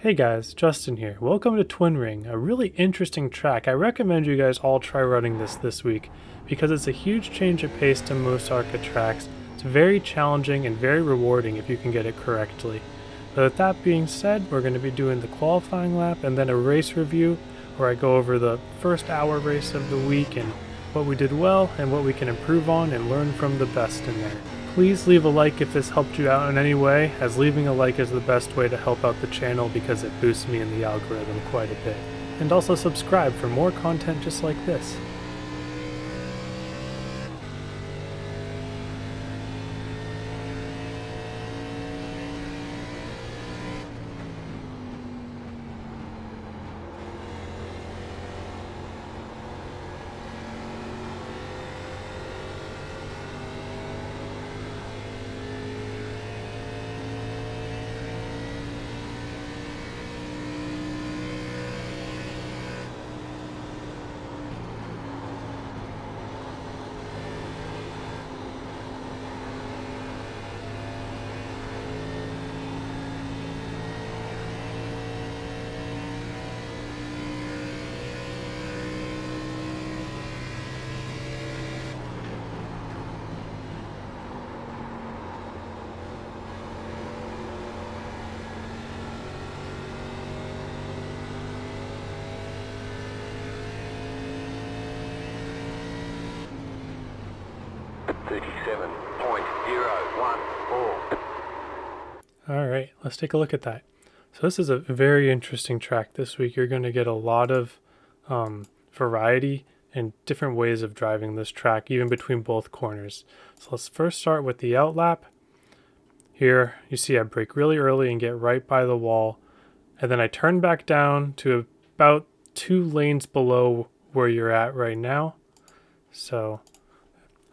Hey guys, Justin here. Welcome to Twin Ring, a really interesting track. I recommend you guys all try running this week because it's a huge change of pace to most Arca tracks. It's very challenging and very rewarding if you can get it correctly. But with that being said, we're going to be doing the qualifying lap and then a race review where I go over the first hour race of the week and what we did well and what we can improve on and learn from the best in there. Please leave a like if this helped you out in any way, as leaving a like is the best way to help out the channel because it boosts me in the algorithm quite a bit. And also subscribe for more content just like this. Alright, let's take a look at that. So this is a very interesting track this week. You're going to get a lot of variety and different ways of driving this track, even between both corners. So let's first start with the out lap. Here you see I brake really early and get right by the wall, and then I turn back down to about 2 lanes below where you're at right now. So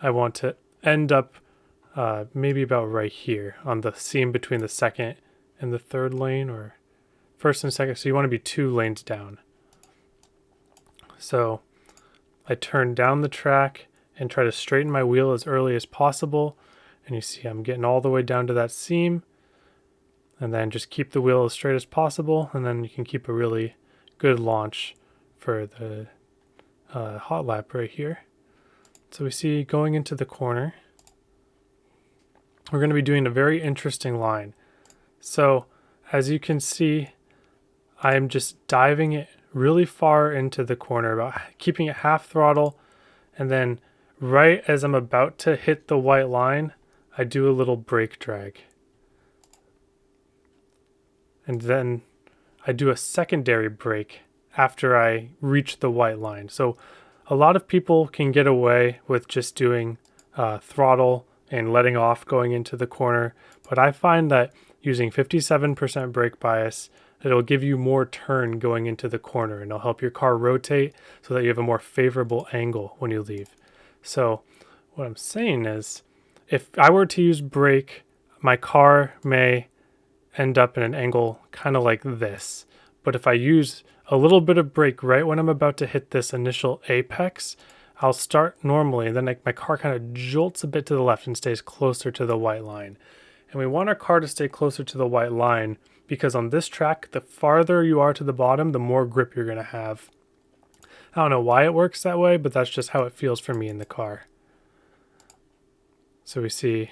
I want to end up maybe about right here on the seam between the second and the third lane, or first and second. So you want to be 2 lanes down. So I turn down the track and try to straighten my wheel as early as possible. And you see I'm getting all the way down to that seam. And then just keep the wheel as straight as possible. And then you can keep a really good launch for the hot lap right here. So we see going into the corner, we're going to be doing a very interesting line. So as you can see, I'm just diving it really far into the corner, about keeping it half throttle. And then right as I'm about to hit the white line, I do a little brake drag. And then I do a secondary brake after I reach the white line. So a lot of people can get away with just doing throttle and letting off going into the corner, but I find that using 57% brake bias, it'll give you more turn going into the corner, and it'll help your car rotate so that you have a more favorable angle when you leave. So what I'm saying is, if I were to use brake, my car may end up in an angle kind of like this. But if I use a little bit of brake right when I'm about to hit this initial apex, I'll start normally, and then my car kind of jolts a bit to the left and stays closer to the white line. And we want our car to stay closer to the white line because on this track, the farther you are to the bottom, the more grip you're going to have. I don't know why it works that way, but that's just how it feels for me in the car. So we see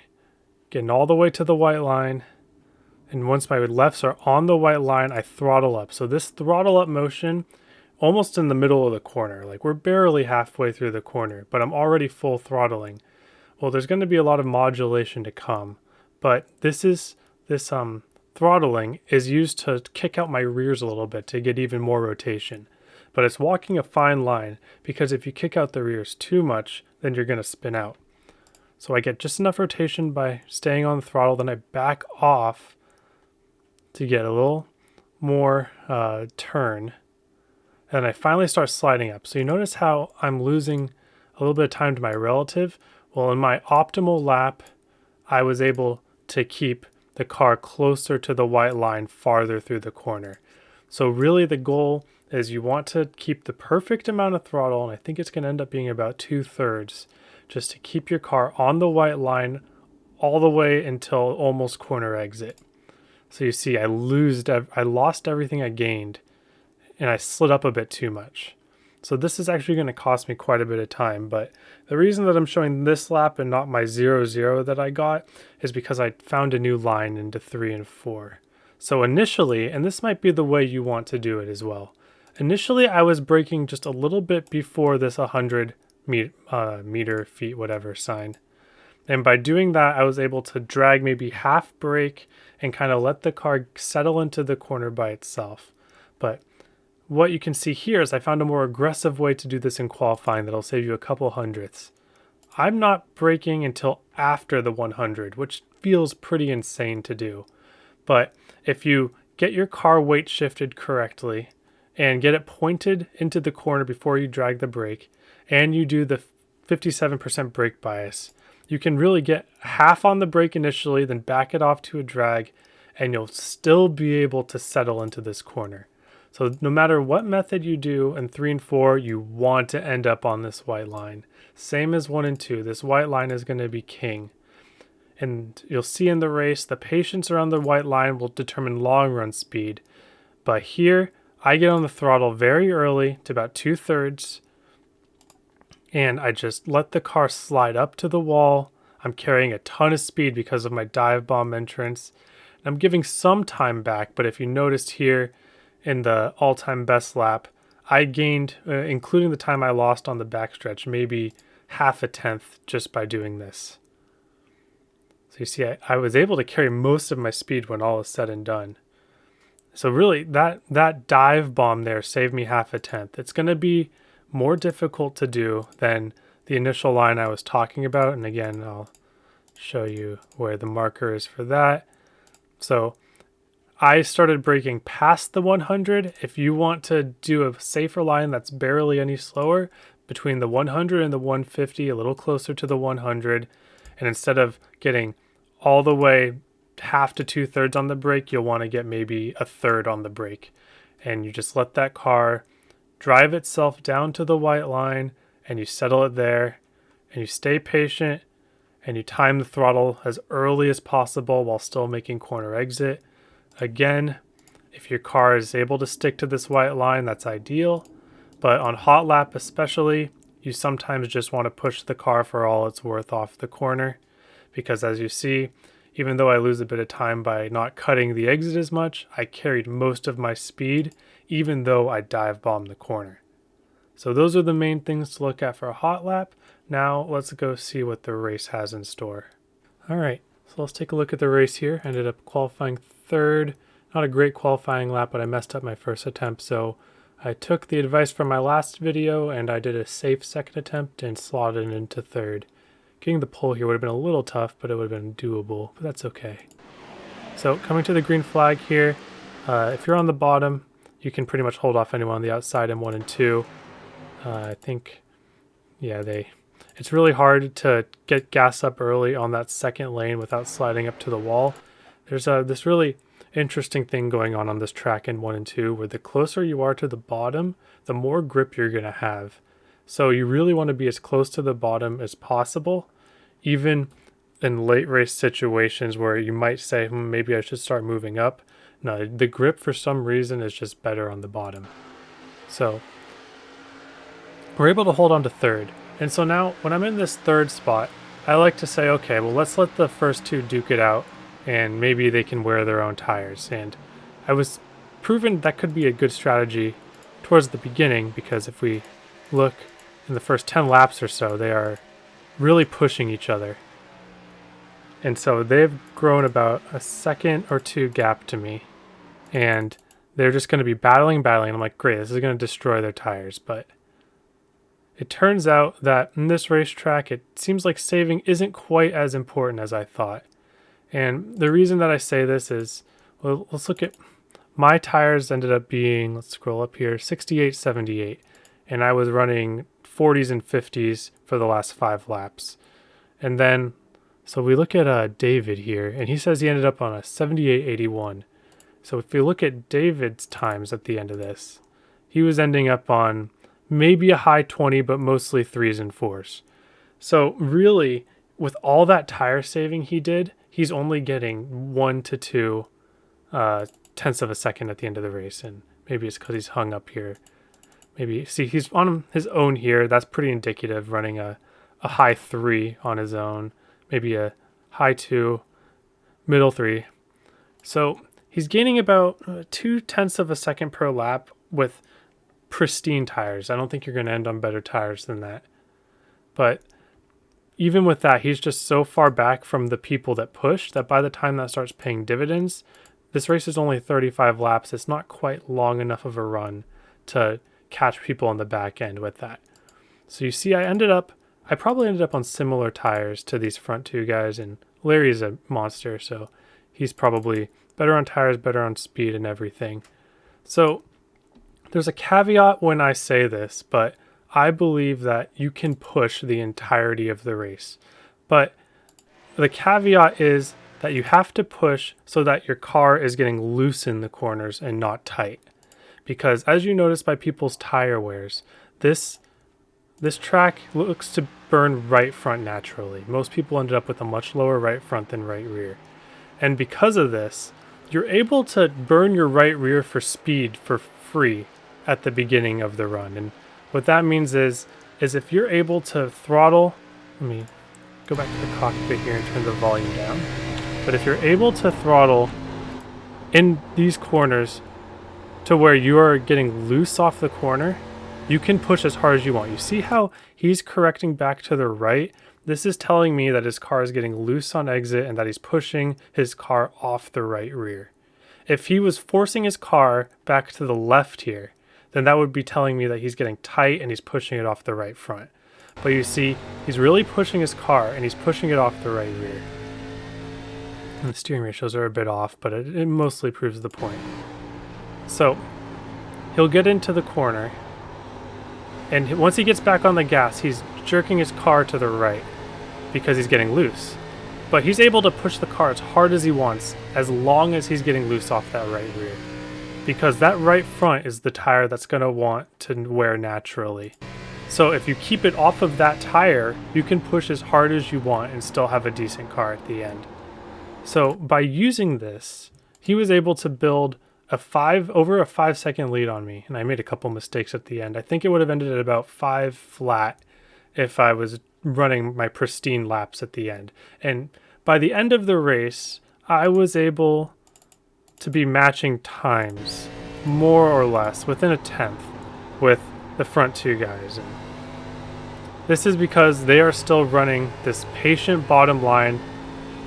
getting all the way to the white line. And once my lefts are on the white line, I throttle up. So this throttle up motion, almost in the middle of the corner, like we're barely halfway through the corner, but I'm already full throttling. Well, there's going to be a lot of modulation to come, but this throttling is used to kick out my rears a little bit to get even more rotation. But it's walking a fine line, because if you kick out the rears too much, then you're going to spin out. So I get just enough rotation by staying on the throttle, then I back off to get a little more turn. And I finally start sliding up. So you notice how I'm losing a little bit of time to my relative. Well, in my optimal lap, I was able to keep the car closer to the white line farther through the corner. So really the goal is you want to keep the perfect amount of throttle, and I think it's going to end up being about 2/3, just to keep your car on the white line all the way until almost corner exit. So you see I lost everything I gained, and I slid up a bit too much. So this is actually going to cost me quite a bit of time, but the reason that I'm showing this lap and not my 0-0 that I got is because I found a new line into 3 and 4. So initially, and this might be the way you want to do it as well, initially I was braking just a little bit before this 100 meter, feet, whatever sign. And by doing that, I was able to drag maybe half brake and kind of let the car settle into the corner by itself. But what you can see here is I found a more aggressive way to do this in qualifying that'll save you a couple hundredths. I'm not braking until after the 100, which feels pretty insane to do. But if you get your car weight shifted correctly and get it pointed into the corner before you drag the brake, and you do the 57% brake bias, you can really get half on the brake initially, then back it off to a drag, and you'll still be able to settle into this corner. So no matter what method you do in 3 and 4, you want to end up on this white line. Same as 1 and 2, this white line is going to be king. And you'll see in the race, the patience around the white line will determine long run speed. But here, I get on the throttle very early to about 2/3, and I just let the car slide up to the wall. I'm carrying a ton of speed because of my dive bomb entrance. I'm giving some time back, but if you noticed here, in the all-time best lap, I gained, including the time I lost on the backstretch, maybe half a tenth just by doing this. So you see, I was able to carry most of my speed when all is said and done. So really, that dive bomb there saved me half a tenth. It's going to be more difficult to do than the initial line I was talking about. And again, I'll show you where the marker is for that. So I started braking past the 100. If you want to do a safer line that's barely any slower, between the 100 and the 150, a little closer to the 100, and instead of getting all the way half to 2/3 on the brake, you'll want to get maybe a third on the brake. And you just let that car drive itself down to the white line, and you settle it there, and you stay patient, and you time the throttle as early as possible while still making corner exit. Again, if your car is able to stick to this white line, that's ideal. But on hot lap especially, you sometimes just want to push the car for all it's worth off the corner. Because as you see, even though I lose a bit of time by not cutting the exit as much, I carried most of my speed, even though I dive bombed the corner. So those are the main things to look at for a hot lap. Now let's go see what the race has in store. All right, so let's take a look at the race here. Ended up qualifying third. Not a great qualifying lap, but I messed up my first attempt. So I took the advice from my last video and I did a safe second attempt and slotted into third. Getting the pole here would have been a little tough, but it would have been doable, but that's okay. So coming to the green flag here, if you're on the bottom, you can pretty much hold off anyone on the outside in 1 and 2. I think, yeah, it's really hard to get gas up early on that second lane without sliding up to the wall. There's this really interesting thing going on this track in 1 and 2, where the closer you are to the bottom, the more grip you're going to have. So you really want to be as close to the bottom as possible, even in late race situations where you might say, maybe I should start moving up. No, the grip for some reason is just better on the bottom. So we're able to hold on to third. And so now when I'm in this third spot, I like to say, okay, well, let's let the first two duke it out and maybe they can wear their own tires. And I was proven that could be a good strategy towards the beginning, because if we look in the first 10 laps or so, they are really pushing each other. And so they've grown about a second or two gap to me, and they're just going to be battling. I'm like, great, this is going to destroy their tires. But it turns out that in this racetrack, it seems like saving isn't quite as important as I thought. And the reason that I say this is, well, let's look at my tires ended up being, let's scroll up here, 68, 78. And I was running 40s and 50s for the last 5 laps. And then, so we look at David here, and he says he ended up on a 78.81. So if you look at David's times at the end of this, he was ending up on maybe a high 20, but mostly 3s and 4s. So really, with all that tire saving he did, he's only getting 1 to 2 tenths of a second at the end of the race, and maybe it's because he's hung up here. Maybe, see, he's on his own here. That's pretty indicative, running a high 3 on his own, maybe a high 2, middle 3. So he's gaining about 0.2 of a second per lap with pristine tires. I don't think you're going to end on better tires than that. But even with that, he's just so far back from the people that push that by the time that starts paying dividends, this race is only 35 laps. It's not quite long enough of a run to catch people on the back end with that. So you see, I probably ended up on similar tires to these front two guys, and Larry's a monster, so he's probably better on tires, better on speed and everything. So there's a caveat when I say this, but I believe that you can push the entirety of the race. But the caveat is that you have to push so that your car is getting loose in the corners and not tight. Because as you notice by people's tire wears, this track looks to burn right front naturally. Most people ended up with a much lower right front than right rear. And because of this, you're able to burn your right rear for speed for free at the beginning of the run. And what that means is if you're able to throttle, let me go back to the cockpit here and turn the volume down. But if you're able to throttle in these corners to where you are getting loose off the corner, you can push as hard as you want. You see how he's correcting back to the right? This is telling me that his car is getting loose on exit and that he's pushing his car off the right rear. If he was forcing his car back to the left here, then that would be telling me that he's getting tight and he's pushing it off the right front. But you see, he's really pushing his car and he's pushing it off the right rear. And the steering ratios are a bit off, but it mostly proves the point. So he'll get into the corner, and once he gets back on the gas, he's jerking his car to the right because he's getting loose. But he's able to push the car as hard as he wants as long as he's getting loose off that right rear. Because that right front is the tire that's going to want to wear naturally. So if you keep it off of that tire, you can push as hard as you want and still have a decent car at the end. So by using this, he was able to build over a 5-second lead on me, and I made a couple mistakes at the end. I think it would have ended at about 5 flat if I was running my pristine laps at the end. And by the end of the race, I was able to be matching times more or less within a tenth with the front two guys. And this is because they are still running this patient bottom line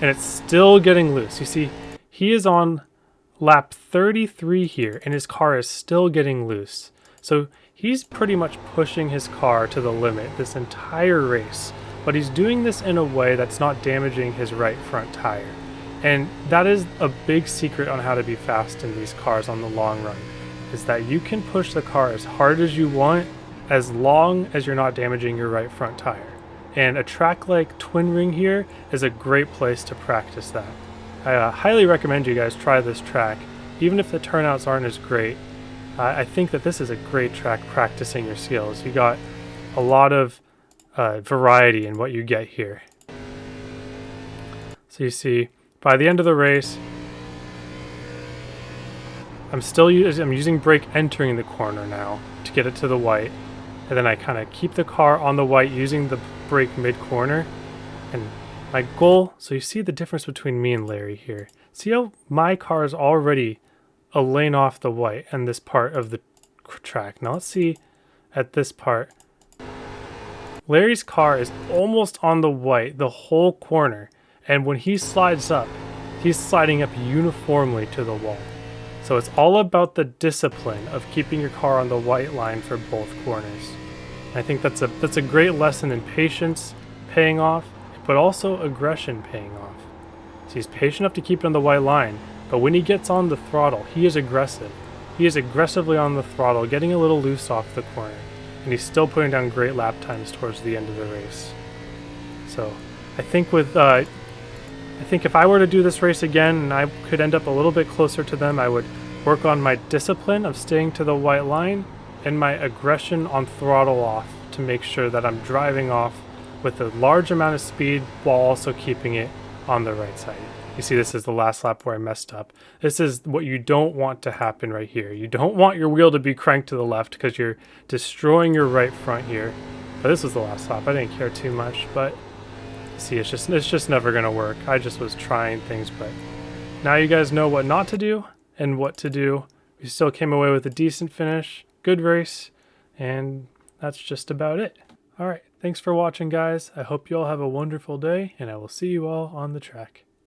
and it's still getting loose. You see, he is on lap 33 here and his car is still getting loose. So he's pretty much pushing his car to the limit this entire race, but he's doing this in a way that's not damaging his right front tire. And that is a big secret on how to be fast in these cars on the long run, is that you can push the car as hard as you want as long as you're not damaging your right front tire. And a track like Twin Ring here is a great place to practice that. I highly recommend you guys try this track, even if the turnouts aren't as great. I think that this is a great track practicing your skills. You got a lot of variety in what you get here. So you see, by the end of the race, I'm using brake entering the corner now to get it to the white, and then I kind of keep the car on the white using the brake mid-corner. And my goal, so you see the difference between me and Larry here. See how my car is already a lane off the white and this part of the track. Now let's see at this part. Larry's car is almost on the white the whole corner, and when he slides up, he's sliding up uniformly to the wall. So it's all about the discipline of keeping your car on the white line for both corners. And I think that's a great lesson in patience paying off, but also aggression paying off. So he's patient enough to keep it on the white line, but when he gets on the throttle, he is aggressive. He is aggressively on the throttle, getting a little loose off the corner, and he's still putting down great lap times towards the end of the race. So I think if I were to do this race again and I could end up a little bit closer to them, I would work on my discipline of staying to the white line and my aggression on throttle off to make sure that I'm driving off with a large amount of speed while also keeping it on the right side. You see, this is the last lap where I messed up. This is what you don't want to happen right here. You don't want your wheel to be cranked to the left because you're destroying your right front here. But this was the last lap. I didn't care too much, but see, it's just never gonna work. I just was trying things, but now you guys know what not to do and what to do. We still came away with a decent finish, good race, and that's just about it. All right, thanks for watching, guys. I hope you all have a wonderful day, and I will see you all on the track.